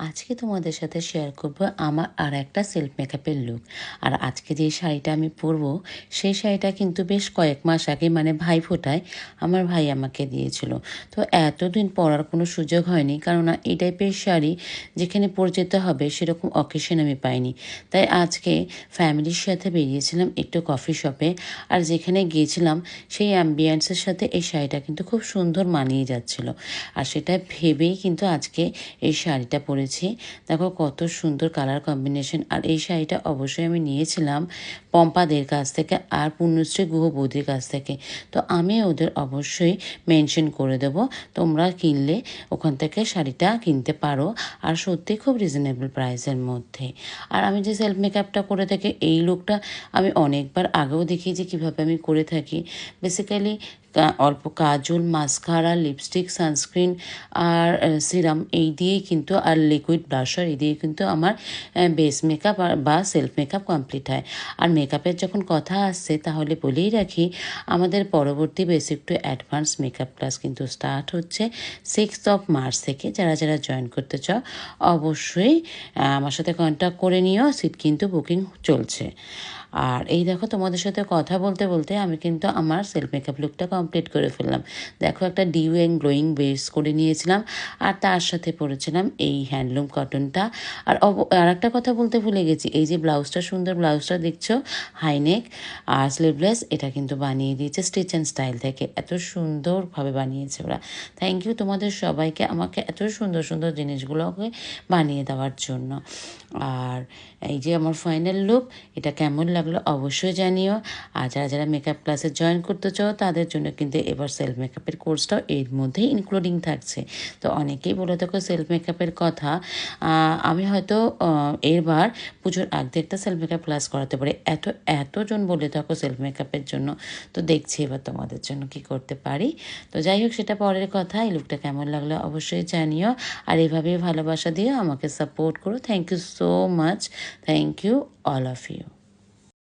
আজকে তোমাদের সাথে শেয়ার করব আমার আর একটা সেলফ মেকআপের লুক। আর আজকে যে শাড়িটা আমি পরবো সেই শাড়িটা কিন্তু বেশ কয়েক মাস আগে মানে ভাইফোঁটায় আমার ভাই আমাকে দিয়েছিল। তো এতদিন পরার কোনো সুযোগ হয়নি, কারণ এই টাইপের শাড়ি যেখানে পরে যেতে হবে সেরকম অকেশন আমি পাইনি। তাই আজকে ফ্যামিলির সাথে বেরিয়েছিলাম একটু কফি শপে, আর যেখানে গিয়েছিলাম সেই অ্যাম্বিয়েন্সের সাথে এই শাড়িটা কিন্তু খুব সুন্দর মানিয়ে যাচ্ছিল। আর সেটা ভেবেই কিন্তু আজকে এই শাড়িটা পরেছি। দেখো কত সুন্দর কালার কম্বিনেশন। আর এই শাড়িটা অবশ্যই আমি নিয়েছিলাম পম্পাদের কাছ থেকে আর পুণ্যশ্রী গুহ বৌদির কাছ থেকে। তো আমি ওদের অবশ্যই মেনশন করে দেব, তোমরা কিনলে ওখান থেকে শাড়িটা কিনতে পারো। আর সত্যি খুব রিজনেবল প্রাইসের মধ্যে। আর আমি যে সেলফ মেকআপটা করে থাকি এই লুকটা আমি অনেকবার আগেও দেখিয়েছি কীভাবে আমি করে থাকি। বেসিক্যালি অল্প কাজল, মাস্কারা, লিপস্টিক, সানস্ক্রিন আর সিরাম এই দিয়েই কিন্তু, আর লিকুইড ব্লাশার এই দিয়ে কিন্তু আমার বেস মেকআপ বা সেলফ মেকআপ কমপ্লিট হয়। আর মেকআপের যখন কথা আসছে তাহলে বলেই রাখি, আমাদের পরবর্তী basic to advance makeup class কিন্তু স্টার্ট হচ্ছে 6 মার্চ থেকে। যারা যারা জয়েন করতে চাও অবশ্যই আমার সাথে কন্ট্যাক্ট করে নিও, সিট কিন্তু বুকিং চলছে। আর এই দেখো তোমাদের সাথে কথা বলতে বলতে আমি কিন্তু আমার সেলফ মেকআপ লুকটা কমপ্লিট করে ফেললাম। দেখো একটা ডিউ অ্যান্ড গ্লোয়িং বেস করে নিয়েছিলাম, আর তার সাথে পরেছিলাম এই হ্যান্ডলুম কটনটা। আর একটা কথা বলতে ভুলে গেছি, এই যে ব্লাউজটা, সুন্দর ব্লাউজটা দেখছো হাইনেক আর স্লিভলেস, এটা কিন্তু বানিয়ে দিয়েছে স্টিচ অ্যান্ড স্টাইল থেকে। এত সুন্দরভাবে বানিয়েছে ওরা। থ্যাংক ইউ তোমাদের সবাইকে আমাকে এত সুন্দর সুন্দর জিনিসগুলোকে বানিয়ে দেওয়ার জন্য। আর এই যে আমার ফাইনাল লুক, এটা কেমন লাগলো অবশ্যই জানিও। আর যারা যারা মেকআপ ক্লাসে জয়েন করতে চাও তাদের জন্য কিন্তু এবার সেলফ মেকআপের কোর্সটাও এর মধ্যেই ইনক্লুডিং থাকছে। তো অনেকেই বলে থাকো সেলফ মেকআপের কথা, আমি হয়তো এবার পুজোর আগে একটা সেলফ মেকআপ ক্লাস করাতে পারি। এতজন বলে থাকো সেলফ মেকআপের জন্য, তো দেখছি এবার তোমাদের জন্য কি করতে পারি। তো যাই হোক, সেটা পরের কথা। এই লুকটা কেমন লাগলো অবশ্যই জানিও, আর এভাবেই ভালোবাসা দিও, আমাকে সাপোর্ট করো। Thank you so much. Thank you all of you.